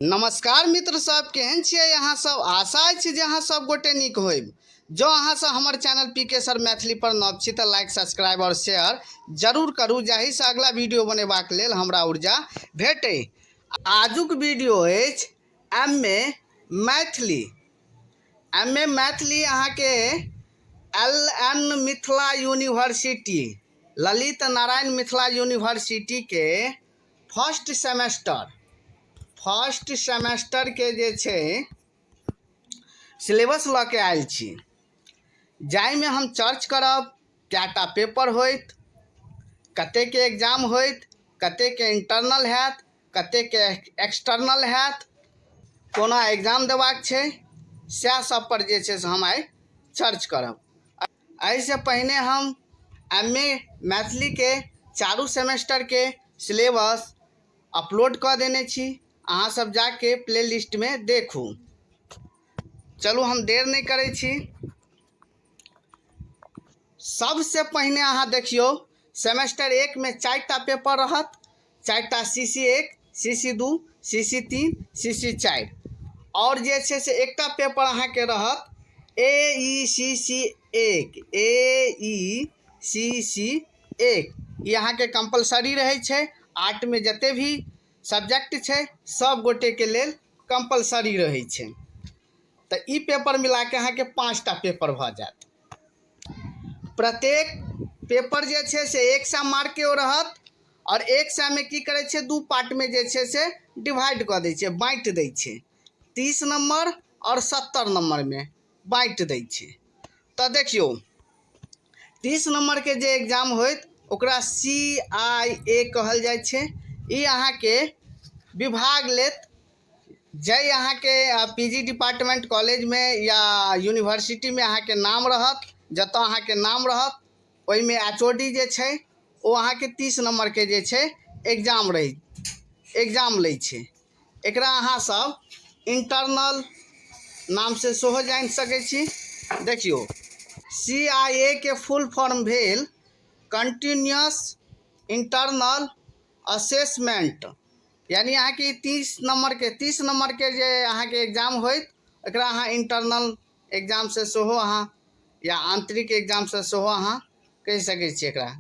नमस्कार मित्र सब, केहन छियै अहाँ सब। आशा अछि जे अहाँ सब गोटे नीक होइब। जो अहाँ सब हमर चैनल पीके सर मैथिली पर नव छी तऽ लाइक, सब्सक्राइब और शेयर जरूर करू, जाहिसँ अगला वीडियो बनेबाक लेल हमरा ऊर्जा भेटै। आजुक वीडियो अछि एम.ए. मैथिली। एम.ए. मैथिली अहाँके LN. Mithila university, Lalit Narayan Mithila university के फर्स्ट सेमेस्टर के जे छै सिलेबस लऽ के आयल छी, जाहिमे हम चर्च करब कएटा पेपर होइत, कतेक के एग्जाम होइत, कतेक के इंटरनल हैत, कतेक के एक्सटर्नल हैत, कोना एग्जाम देबाक छै, सएह सब पर जे छै से हम आइ चर्च करब। एहिसँ पहिने हम एम.ए. मैथिली के चारू सेमेस्टर के सिलेबस अपलोड कऽ देने छी, अहाँ सब जाके प्ले लिस्ट में देखू। चलू हम देर नहीं करै छी। सबसे पहिने अहाँ देखियो, सेमेस्टर 1 में 4टा पेपर रहत, 4टा CC1, CC2, CC3, CC4 और जे छै से एकटा पेपर अहाँ के रहत AECC1 ई अहाँ के कंपलसरी रहे छै। आर्ट में जते भी सब्जेक्ट छै सब गोटे के लेल कंपलसरी रहे छै। तो ई पेपर मिला के अहाँ के 5टा पेपर भ जात। प्रत्येक पेपर जे छै से 100 मार्क के रहत और 100 में की करे छै, 2 पार्ट में जे छै से डिवाइड क दै छै, बांट दै छै। 30 नंबर और 70 नंबर में बांट दै छै। तो देखियो 30 नंबर के जे एग्जाम होइत ओकरा CIA कहल जाय छै। ई अहाँ के विभाग लेत, जै अहाँ के PG डिपार्टमेंट कॉलेज में या यूनिवर्सिटी में अहाँ के नाम रहत, जतऽ अहाँ के नाम रहत ओहि में HOD जे छै ओ अहाँ के 30 नंबर के जे छै एग्जाम लै छै। एकरा अहाँ सब इंटरनल नाम से सेहो जान सकै छी। देखियो CIA के फुल फॉर्म भेल कंटिन्यूअस इंटरनल असेसमेंट, यानी अहाँ के 30 नंबर के जे अहाँ के एग्जाम होइत एकरा अहाँ इंटरनल एग्जाम से सेहो अहाँ या आंतरिक एग्जाम से सेहो अहाँ कह सकै छी एकरा।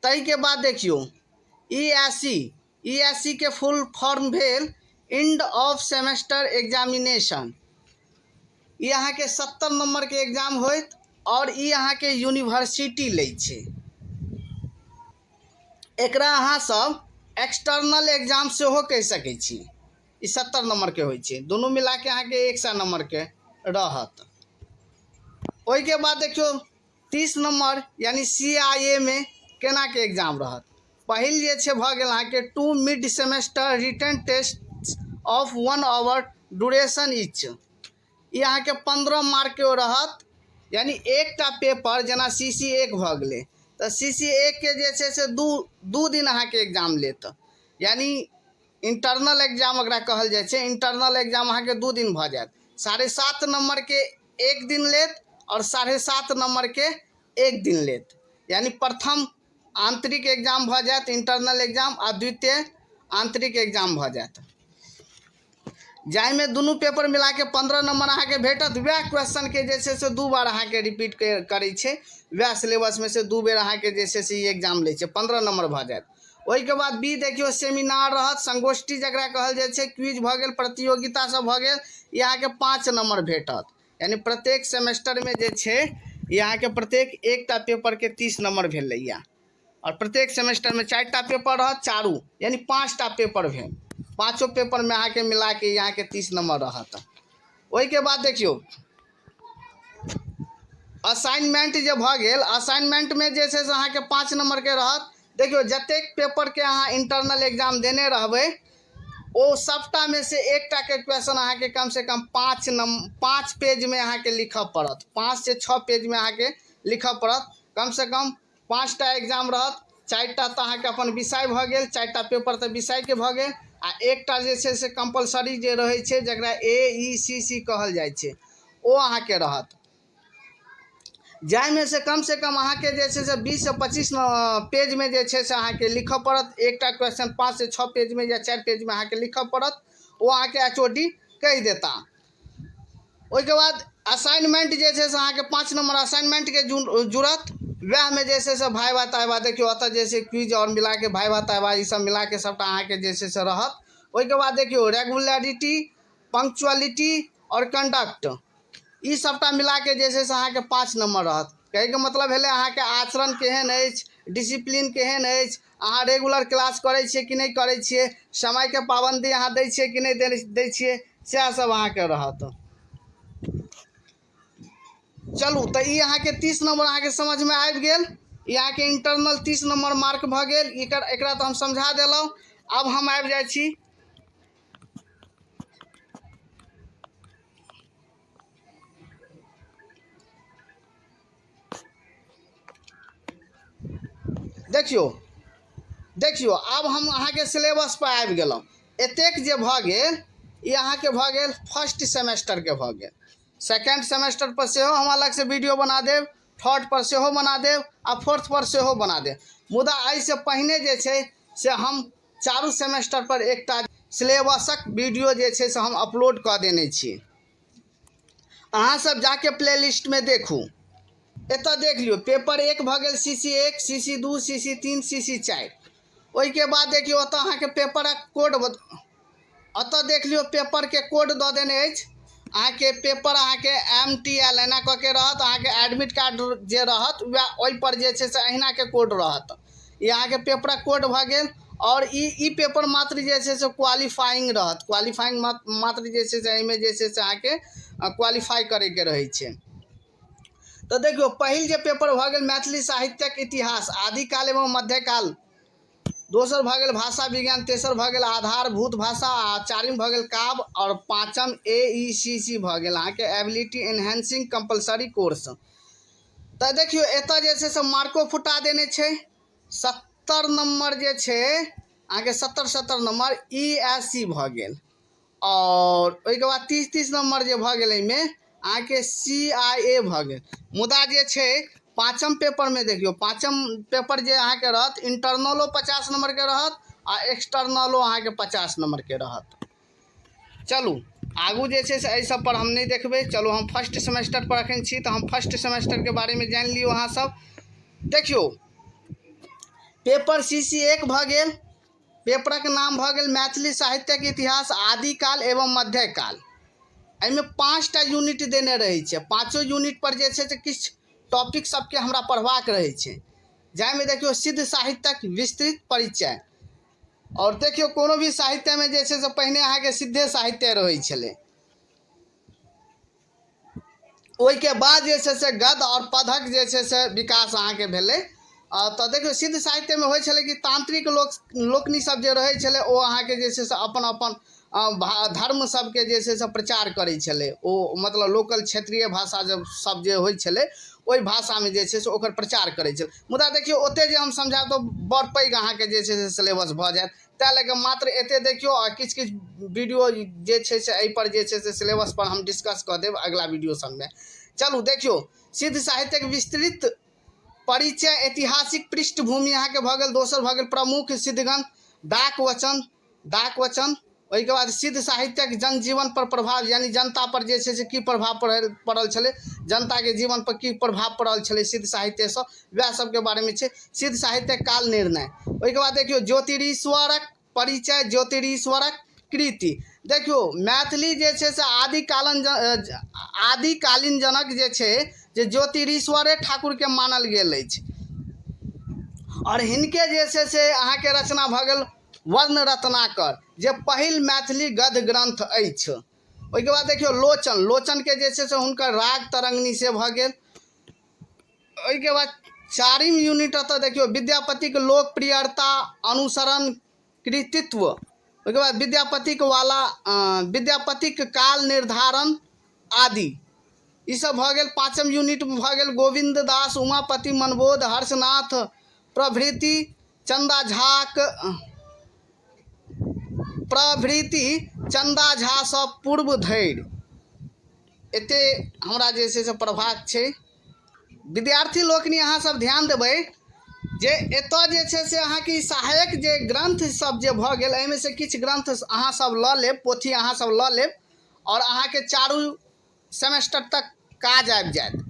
तै के बाद देखियो ESC के फुल फॉर्म भेल एंड ऑफ सेमेस्टर एग्जामिनेशन। ई अहाँ के 70 नंबर के एग्जाम होइत और ई अहाँ के यूनिवर्सिटी लै छै। एकरा अहाँ सब एक्सटर्नल एग्जाम से हो कह सकै छी। ई 70 नंबर के होय छै, दोनों मिला के अहाँ के 100 नंबर के रहत। ओइ के बाद देखियो 30 नंबर यानी CIA में केना के एग्जाम रहत। पहिल जे छै भ गेल अहाँ के 2 mid semester written test of 1 hour duration each. ई अहाँ के 15 मार्क के रहत, यानी एकटा पेपर जेना CC1 भ गेलै तो CC1 के जे छै से दू दिन अहाँ के एग्जाम लेत, यानी इंटरनल एग्जाम एकरा कहल जाय छै। इंटरनल एग्जाम अहाँ के 2 दिन भ जात। 7.5 नंबर के 1 दिन लेत और 7.5 नंबर के 1 दिन लेत, यानी प्रथम आंतरिक एग्जाम भ जात इंटरनल एग्जाम आ द्वितीय आंतरिक एग्जाम भ जात, जाहि में दुनू पेपर मिला के 15 नंबर अहाँ के भेटत। वह क्वेश्चन के जे छै से 2 बार अहाँ के रिपीट करे छै, वह सिलेबस में से 2 बेर अहाँ के जे छै से एग्जाम ले छै, 15 नंबर भ जात। ओइ के बाद बी देखियो सेमिनार रहत, संगोष्ठी जकरा कहल जाय छै, क्विज भ गेल, प्रतियोगिता सब भ गेल। ई अहाँ के 5 नंबर भेटत, यानी प्रत्येक सेमेस्टर में जे छै ई अहाँ के प्रत्येक एकटा पेपर के 30 नंबर भेलैया और प्रत्येक सेमेस्टर में 4टा पेपर रहत, चारू यानी 5टा पेपर भेल। 5 पेपर में अहाँ के मिला के यहाँ के 30 नंबर रहत। ओइ के बाद देखियो असाइनमेंट जे भ गेल, असाइनमेंट में जे छै से अहाँ के 5 नंबर के रहत। देखियो जतेक पेपर के अहाँ इंटरनल एग्जाम देने रहबै ओ सबटा में से एकटा के क्वेश्चन अहाँ के कम से कम 5 पेज में अहाँ के लिखऽ पड़त। 5 से 6 पेज में अहाँ के लिखऽ पड़त। कम से कम 5टा एग्जाम रहत, 4टा तो अहाँ के अपन विषय भ गेल, 4टा पेपर तो विषय के भ गेल आ एकटा जे छै से कंपलसरी जे रहे छै जकरा AECC कहल जाय छै ओ अहाँ के रहत, जाहि में से कम अहाँ के जे छै से 20 से 25 पेज में जे छै से अहाँ के लिखऽ पड़त। एकटा क्वेश्चन 5 से 6 पेज में या 4 पेज में अहाँ के लिखऽ पड़त। वो अहाँके HOD कहि देता। ओहिके बाद असाइनमेंट जे छै से अहाँके 5 नंबर असाइनमेंटके जुड़त। वएहमे जे छै से भाइवा ताइवा देखियौ ओतऽ जे छै क्विज और मिलाके भाइवा ताइवा ईसब मिलाके सबटा अहाँके जे छै से रहत। ओहिके बाद देखियौ रेगुलरिटी, पंक्चुअलिटी और कंडक्ट ई सबटा मिलाके जे छै से अहाँके 5 नंबर रहत। कहैके मतलब भेलै अहाँके आचरण केहन अछि, डिसिप्लीन केहन अछि, अहाँ रेगुलर क्लास करै छियै कि नहि करै छियै, समयके पाबंदी अहाँ दै छियै कि नहि दै छियै, सएह सब अहाँके रहत। चलू तऽ ई अहाँके 30 नंबर अहाँके समझमे आबि गेल। ई अहाँके इंटरनल 30 नंबर मार्क भऽ गेल। एकरा तऽ हम समझा देलहुँ। अब हम आबि जाइ छी देखियौ आब हम अहाँके सिलेबस पर आबि गेलहुँ। एतेक जे भऽ गेल ई अहाँके भऽ गेल फर्स्ट सेमेस्टरके भऽ गेल। सेकेंड सेमेस्टर पर सेहो हम अलग से वीडियो बना देब, थर्ड पर सेहो बना देब आ फोर्थ पर सेहो बना देब। मुदा एहिसँ पहिने जे छै से हम चारू सेमेस्टर पर एकटा सिलेबसक वीडियो जे छै से हम अपलोड कऽ देने छी। अहाँ सब जाके प्ले लिस्टमे देखू। एतऽ देख लियौ पेपर 1 भऽ गेल CC 1, CC 2, CC 3, CC 4। ओहिके बाद देखियौ ओतऽ अहाँके पेपरक कोड ओतऽ देख लियौ पेपरके कोड दऽ देने अछि। अहाँके पेपर अहाँके MTL एना कऽ के रहत। अहाँके एडमिट कार्ड जे रहत वएह ओहिपर जे छै से अहिनाके कोड रहत। ई अहाँके पेपरक कोड भऽ गेल। और ई पेपर मात्र जे छै से क्वालिफाइंग रहत। क्वालिफाइंग मात्र जे छै से एहिमे जे छै से अहाँके क्वालिफाई करैके रहै छै। तऽ देखियौ पहिल जे पेपर भऽ गेल मैथिली साहित्यक इतिहास आदिकाल एवं मध्यकाल, दोसर भऽ गेल भाषा विज्ञान, तेसर भऽ गेल आधारभूत भाषा, आ चारिम भऽ गेल काव्य, और पाँचम AECC भऽ गेल अहाँके एबिलिटी एनहेंसिंग कंपलसरी कोर्स। तऽ देखियौ एतऽ जे छै से मार्को फुटा देने छै। 70 नंबर जे छै अहाँके 70 नंबर ESC भऽ गेल। और ओहिके बाद 30 नंबर जे भऽ गेल एहिमे अहाँके CIA भऽ गेल। मुदा जे छै पाँचम पेपरमे देखियौ पाँचम पेपर जे अहाँके रहत इंटरनलो 50 नंबरके रहत आ एक्सटर्नलो अहाँके 50 नंबरके रहत। चलू आगू जे छै से एहि सब पर हम नहीं देखबै। चलू हम फर्स्ट सेमेस्टर पर एखन छी तऽ हम फर्स्ट सेमेस्टरके बारेमे जानि लियौ अहाँ सब। देखियौ पेपर CC 1 भऽ गेल। पेपरक नाम भऽ गेल मैथिली साहित्यक इतिहास आदिकाल एवं मध्यकाल। एहिमे 5टा यूनिट देने रहै छै। 5 यूनिट पर जे छै से किछु टॉपिक सबके हमरा पढ़बाक रहै छै। जाहिमे देखियौ सिद्ध साहित्यक विस्तृत परिचय। और देखियौ कोनो भी साहित्यमे जे छै से पहिने अहाँके सिद्धे साहित्य रहै छलै। ओहिके बाद जे छै से गद्य और पदक जे छै से विकास अहाँके भेलै। तऽ देखियौ सिद्ध साहित्यमे होइ छलै कि तांत्रिक लोकनि सब जे रहै छलै ओ अहाँके जे छै से अपन अपन धर्म सबके जे छै से प्रचार करै छलै। ओ मतलब लोकल क्षेत्रीय भाषा सब जे होइ छलै ओहि भाषामे जे छै से ओकर प्रचार करै छलै। मुदा देखियौ ओतेक जे हम समझायब तऽ बड़ पैघ अहाँके जे छै से सिलेबस भऽ जायत। ताहि लऽ कऽ मात्र एतेक देखियौ आ किछु वीडियो जे छै से एहिपर जे छै से सिलेबस पर हम डिस्कस कऽ देब अगिला वीडियो सबमे। चलू देखियौ सिद्ध साहित्यक विस्तृत परिचय, ऐतिहासिक पृष्ठभूमि अहाँके भऽ गेल। दोसर भऽ गेल प्रमुख सिद्धगण, डाक वचन। ओहिके बाद सिद्ध साहित्यक जनजीवन पर प्रभाव, यानी जनता पर जे छै से की प्रभाव पड़ल छलै, जनता के जीवन पर की प्रभाव पड़ल छलै सिद्ध साहित्यसँ, वएह सबके बारेमे छै। सिद्ध साहित्यक काल निर्णय। ओहिके बाद देखियौ ज्योतिरीश्वरक परिचय, ज्योतिरीश्वरक कृति। देखियौ मैथिली जे छै से आदिकालीन जनक जे छै जे ज्योतिरीश्वरे ठाकुरके मानल गेल अछि। और हिनके जे छै से अहाँके रचना भऽ गेल वर्ण रत्नाकर, जे पहिल मैथिली गद्य ग्रंथ अछि। ओहिके बाद देखियौ लोचनके जे छै से हुनकर राग तरंगिणी से भऽ गेल। ओहिके बाद चारिम यूनिट एतऽ देखियौ विद्यापतिक लोकप्रियता, अनुसरण, कृतित्व। ओहिके बाद विद्यापतिक काल निर्धारण आदि ई सब भऽ गेल। पाँचम यूनिट भऽ गेल गोविंद दास, उमापति, मनबोध, हर्षनाथ प्रभृति, चंदा झा सँ पूर्व धरि। एतेक हमरा जे छै से पढ़बाक छै। विद्यार्थी लोकनि अहाँ सब ध्यान देबै जे एतऽ जे छै से अहाँके ई सहायक जे ग्रंथ सब जे भऽ गेल, एहिमे से किछु ग्रंथ अहाँ सब लऽ लेब, पोथी अहाँ सब लऽ लेब और अहाँके चारू सेमेस्टर तक काज आबि जायत।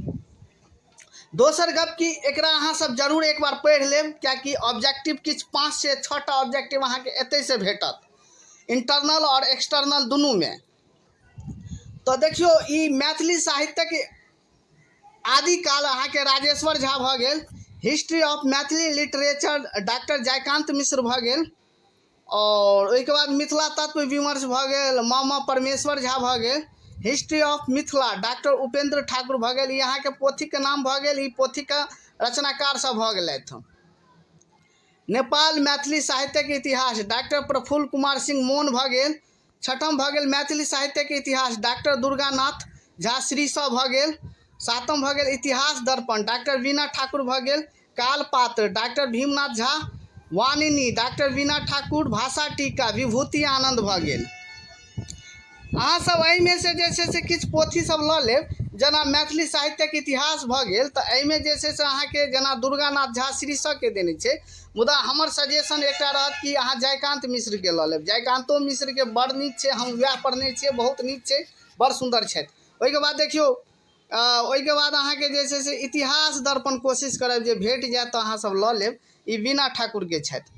दोसर गप कि एकरा अहाँ सब जरूर एक बार पढ़ि लेब, कियाकि ऑब्जेक्टिव किछु 5 से 6 टा ऑब्जेक्टिव अहाँके एतै से भेटत, इंटरनल और एक्सटर्नल दुनूमे। तो देखियो ई मैथिली साहित्यक आदिकाल अहाँके राजेश्वर झा भऽ गेल, history of Maithili literature doctor Jaikant Mishra भऽ गेल, और ओहिके बाद मिथिला तत्व विमर्श भऽ गेल मामा परमेश्वर झा भऽ गेल, history of Mithila doctor Upendra Thakur भऽ गेल। ई अहाँके पोथीके नाम भऽ गेल, ई पोथीके रचनाकार सब भऽ गेलथि। नेपाल मैथिली साहित्यक इतिहास डॉक्टर प्रफुल्ल कुमार सिंह मोन भऽ गेल। छठम भऽ गेल मैथिली साहित्यक इतिहास डॉक्टर दुर्गानाथ झा श्रीसव भऽ गेल। सातम भऽ गेल इतिहास दर्पण डॉक्टर वीणा ठाकुर भऽ गेल। कालपात्र डॉक्टर भीमनाथ झा। वानिनी डॉक्टर वीणा ठाकुर। भाषा टीका विभूति आनंद भऽ गेल। अहाँ सब एहिमे से जे छै से किछु पोथी सब लऽ लेब, जेना मैथिली साहित्यक इतिहास भऽ गेल तऽ एहिमे जे छै से अहाँके जेना दुर्गानाथ झा श्रीसके देने छै, मुदा हमर सजेशन एकटा रहत कि अहाँ जयकांत मिश्रके लऽ लेब। जयकांतो मिश्रके बड़ नीक छै, हम वएह पढ़ने छियै, बहुत नीक छै, बड़ सुन्दर छथि। ओहिके बाद देखियौ ओहिके बाद अहाँके जे छै से इतिहास दर्पण कोशिश करब जे भेट जायत तऽ अहाँ सब लऽ लेब, ई वीणा ठाकुरके छथि।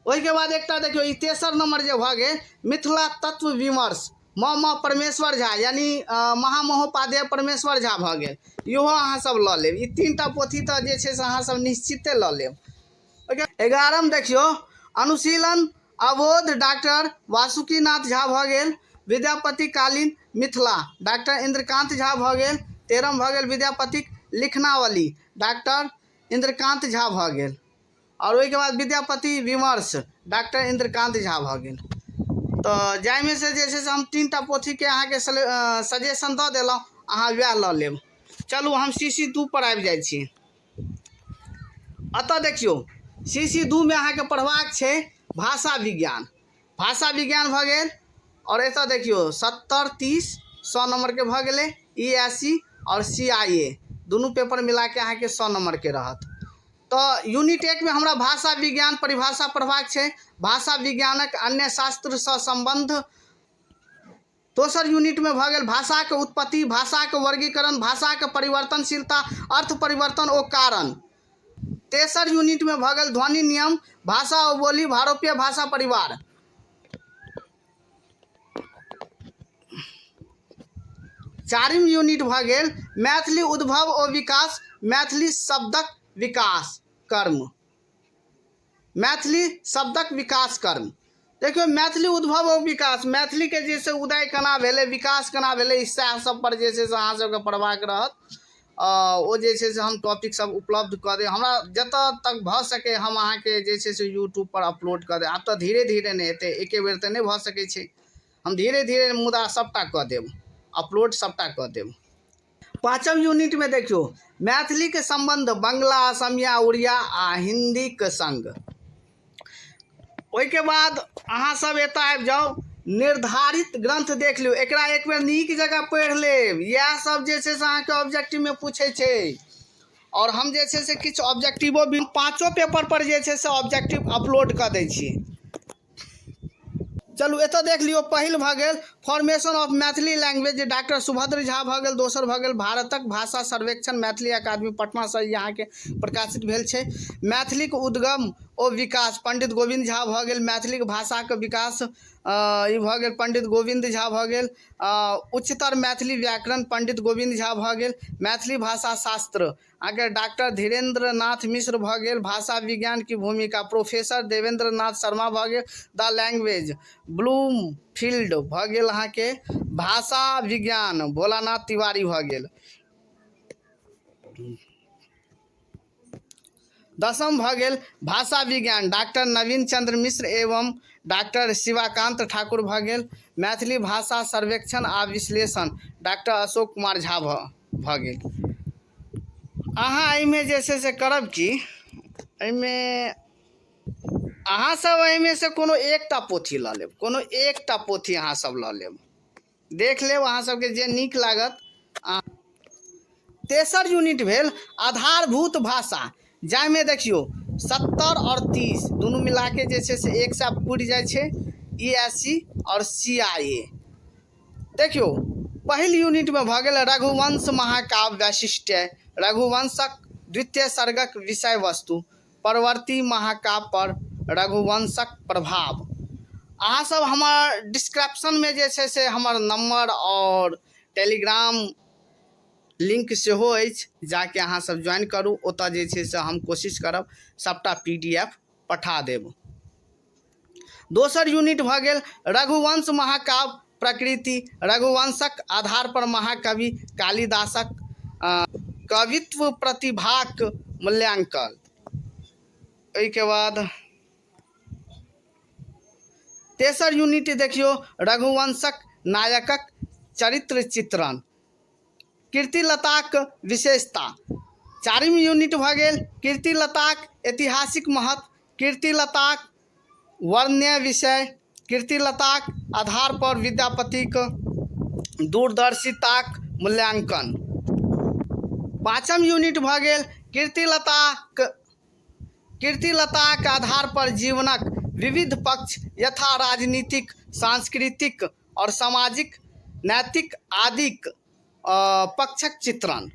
ओहिके बाद एकटा देखियौ ई तेसर नंबर जे भऽ गेल मिथिला तत्व विमर्श मामा परमेश्वर झा, यानी महामहोपाध्याय परमेश्वर झा भऽ गेल, इहो अहाँ सब लऽ लेब। ई 3टा पोथी तऽ जे छै से अहाँ सब निश्चिते लऽ लेब। 11म देखियौ अनुशीलन अवोध डॉक्टर वासुकीनाथ झा भऽ गेल। विद्यापति कालीन मिथिला डॉक्टर इंद्रकांत झा भऽ गेल। 13म भऽ गेल विद्यापतिक लिखनावली डॉक्टर इंद्रकांत झा भऽ गेल। और ओहिके बाद विद्यापति विमर्श डॉक्टर इंद्रकांत झा भऽ गेल। तो जाहिमे से जे छै से हम 3टा पोथीके अहाँके सजेशन दऽ देलहुँ, अहाँ वएह लऽ लेब। चलू हम CC 2 पर आबि जाइ छी। अतः देखियौ CC 2 में अहाँके पढ़बाक छै भाषा विज्ञान। भाषा विज्ञान भऽ गेल, और एतऽ देखियौ 70, 30, 100 नंबरके भऽ गेलै। ESE और CIA दुनू पेपर मिला के अहाँके 100 नंबरके रहत। तो यूनिट 1 में हमरा भाषा विज्ञान परिभाषा पढ़बाक छै, भाषा विज्ञानक अन्य शास्त्रसँ संबंध। दोसर यूनिट में भऽ गेल भाषाके उत्पत्ति, भाषाके वर्गीकरण, भाषाके परिवर्तनशीलता, अर्थ परिवर्तन ओ कारण। तेसर यूनिट में भऽ गेल ध्वनि नियम, भाषा और बोली, भारोपीय भाषा परिवार। चारिम यूनिट भऽ गेल मैथिली उद्भव और विकास, मैथिली शब्दक विकास कर्म, मैथिली शब्दक विकास कर्म। देखियौ मैथिली उद्भव और विकास, मैथिली के जे से उदय केना भेलै, विकास केना भेलै, सएह सब पर जे छै से अहाँ सबके पढ़बाक रहत। ओ जे छै से हम टॉपिक सब उपलब्ध कऽ देब, हमरा जतऽ तक भऽ सके हम अहाँके जे छै से यूट्यूब पर अपलोड कऽ देब। आब तऽ धीरे धीरे नहि हेतै, एके बेर तऽ नहि भऽ सकै छै, हम धीरे धीरे मुदा सबटा कऽ देब, अपलोड सबटा कऽ देब। 5म यूनिट में देखियौ मैथिली के संबंध बंगला, असमिया, उड़िया आ हिंदी के संग। ओहिके बाद अहाँ सब एतऽ आबि जाउ, निर्धारित ग्रंथ देख लियौ, एकरा एक बेर नीक जगह पढ़ि लेब, इएह सब जे छै से अहाँके ऑब्जेक्टिव में पूछे छै। और हम जे छै से किछु ऑब्जेक्टिवो भी 5 पेपर पर जे छै से ऑब्जेक्टिव अपलोड कऽ दै छी। चलू एतऽ देख लियौ, पहिल भऽ गेल formation of Maithili language doctor Subhadra Jha भऽ गेल। दोसर भऽ गेल भारतक भाषा सर्वेक्षण, मैथिली अकादमी पटना से ई अहाँके प्रकाशित भेल छै। मैथिलीक उद्गम ओ विकास पंडित गोविंद झा भऽ गेल। मैथिलीक भाषाके विकास ई भऽ गेल पंडित गोविंद झा भऽ गेल। उच्चतर मैथिली व्याकरण पंडित गोविंद झा भऽ गेल। मैथिली भाषा शास्त्र अहाँके डॉक्टर धीरेन्द्र नाथ मिश्र भऽ गेल। भाषा विज्ञान की भूमिका प्रोफेसर देवेंद्र नाथ शर्मा भऽ गेल। द लैंग्वेज ब्लूमफील्ड भऽ गेल अहाँके। भाषा विज्ञान भोलानाथ तिवारी भऽ गेल। 10म भऽ गेल भाषा विज्ञान डॉक्टर नवीन चंद्र मिश्र एवं डॉक्टर शिवाकांत ठाकुर भऽ गेल। मैथिली भाषा सर्वेक्षण आ विश्लेषण डॉक्टर अशोक कुमार झा भऽ गेल। अहाँ एहिमे जे छै से करब कि एहिमे अहाँ सब एहिमे से कोनो एकटा पोथी लऽ लेब, कोनो एकटा पोथी अहाँ सब लऽ लेब, देख लेब अहाँ सबके जे नीक लागत। तेसर यूनिट भेल आधारभूत भाषा, जाहिमे देखियौ 70 और 30 दुनू मिला के जे छै से 100 पुरि जाइ छै ESC और CIA। देखियौ पहिल यूनिटमे भऽ गेल रघुवंश महाकाव्य वैशिष्ट्य, रघुवंशक द्वितीय सर्गक विषय वस्तु, परवर्ती महाकाव्य पर रघुवंशक प्रभाव। अहाँ सब हमर डिस्क्रिप्शनमे जे छै से हमर नंबर और टेलीग्राम लिंक सेहो अछि, जाके अहाँ सब ज्वाइन करू। ओतऽ जे छै से हम कोशिश करब सबटा PDF पठा देब। दोसर यूनिट भऽ गेल रघुवंश महाकाव्य प्रकृति, रघुवंशक आधार पर महाकवि कालिदासक कवित्व प्रतिभाक मूल्यांकन। एहिके बाद तेसर यूनिट देखियौ रघुवंशक नायकक चरित्र चित्रण, कीर्तिलताक विशेषता। चारिम यूनिट भऽ गेल कीर्तिलताक ऐतिहासिक महत्व, कीर्तिलताक वर्ण्य विषय, कीर्तिलताक आधार पर विद्यापतिक दूरदर्शिताक मूल्यांकन। पाँचम यूनिट भऽ गेल कीर्तिलताक आधार पर जीवनक विविध पक्ष यथा राजनीतिक, सांस्कृतिक और सामाजिक, नैतिक आदिक पक्षक चित्रण।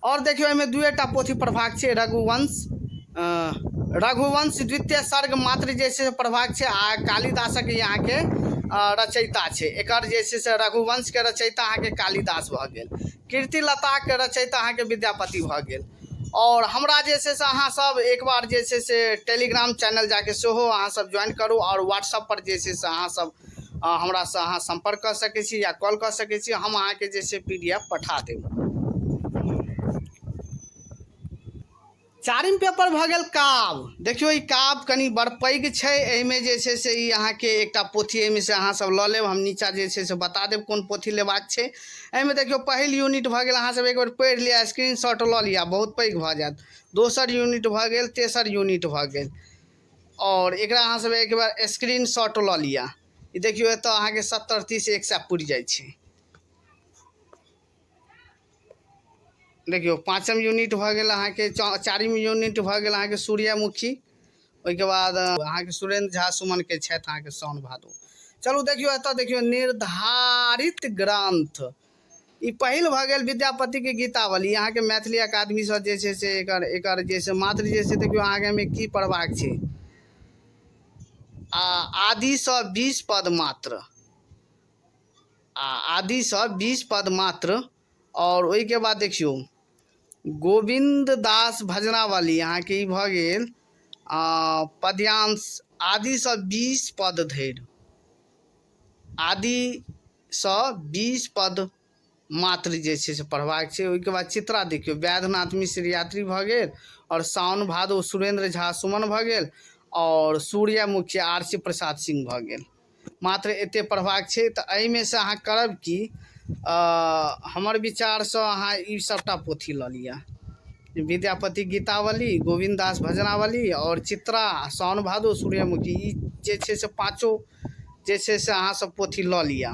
और देखियौ एहिमे दुएटा पोथी प्रभाग छै, रघुवंश द्वितीय सर्ग मात्र जे छै प्रभाग छै, आ कालिदासक यहाँके रचयिता छै। एकर जे छै से रघुवंशके रचयिता अहाँके कालिदास भऽ गेल, कीर्तिलताके रचयिता अहाँके विद्यापति भऽ गेल। और हमरा जे छै से अहाँ सब एक बार जे छै से टेलीग्राम चैनल जाके सेहो अहाँ सब ज्वाइन करू, और व्हाट्सअप पर जे छै से अहाँ सब हमरासँ अहाँ संपर्क कऽ सकै छी या कॉल कऽ सकै छी, हम अहाँके जे छै PDF पठा देब। चारिम पेपर भऽ गेल काव्य। देखियौ ई काव्य कनि बड़ पैघ छै, एहिमे जे छै से ई अहाँके एकटा पोथी एहिमे से अहाँ सब लऽ लेब, हम नीचाँ जे छै से बता देब कोन पोथी लेबाक छै। एहिमे देखियौ पहिल यूनिट भऽ गेल, अहाँ सब एक बेर पढ़ि लिअ, स्क्रीनशॉट लऽ लिअ, बहुत पैघ भऽ जायत। दोसर यूनिट भऽ गेल, तेसर यूनिट भऽ गेल, और एकरा अहाँ सब एक बेर स्क्रीनशॉट लऽ लिअ। ई देखियौ एतऽ अहाँके 70, 30, 100 पुरि जाइ छै। देखियौ पाँचम यूनिट भऽ गेल अहाँके, चारिम यूनिट भऽ गेल अहाँके सूर्यमुखी, ओहिके बाद अहाँके सुरेंद्र झा सुमन के छथि अहाँके साउन भादो। चलू देखियौ एतऽ देखियौ निर्धारित ग्रंथ, ई पहिल भऽ गेल विद्यापति के गीतावली। अहाँके मैथिली अकादमी सँ जे छै से एकर जे छै मात्र जे छै देखियौ अहाँके में की पढ़बाक छै, आदि सँ 20 पद मात्र, आदि सँ 20 पद मात्र। और ओहिके बाद देखियौ गोविंद दास भजनावली अहाँके ई भऽ गेल पद्यांश, आदि सँ 20 पद धरि, आदि सँ 20 पद मात्र जे छै से पढ़बाक छै। ओहिके बाद चित्रा देखियौ वैद्यनाथ मिश्र यात्री भऽ गेल, और साउन भादो सुरेंद्र झा सुमन भऽ गेल, और सूर्यमुखी RC प्रसाद सिंह भऽ गेल। मात्र एते पढ़बाक छै। तऽ एहिमे से अहाँ करब कि हमर विचारसँ अहाँ ई सबटा पोथी लऽ लिअ, विद्यापति गीतावली, गोविंद दास भजनावली, और चित्रा, साउन भादो, सूर्यमुखी, ई जे छै से पाँचों जे छै से अहाँ सब पोथी लऽ लिअ।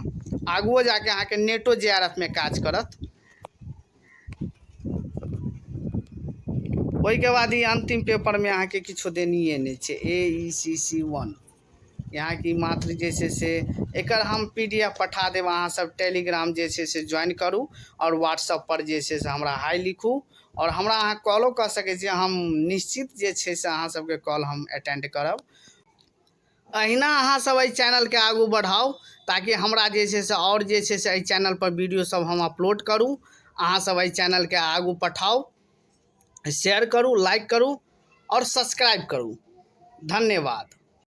आगुओ जाके अहाँके नेटो JRF में काज करत। ओहिके बाद ई अंतिम पेपर में अहाँके किछो देनिए नहि छै, AECC 1 यहाँ की मात्र जे छै से एकर हम PDF पठा देब। अहाँ सब टेलीग्राम जे छै से ज्वाइन करू, और व्हाट्सअप पर जे छै से हमरा हाई लिखू, और हमरा अहाँ कॉलो कऽ सकै छी, हम निश्चित जे छै से अहाँ सबके कॉल हम अटेंड करब। अहिना अहाँ सब एहि चैनल के आगू बढ़ाउ, ताकि हमरा जे छै से और जे छै से एहि चैनल पर वीडियो सब हम अपलोड करूँ। अहाँ सब एहि चैनल के आगू पठाउ, शेयर करू, लाइक करू और सब्सक्राइब करू। धन्यवाद।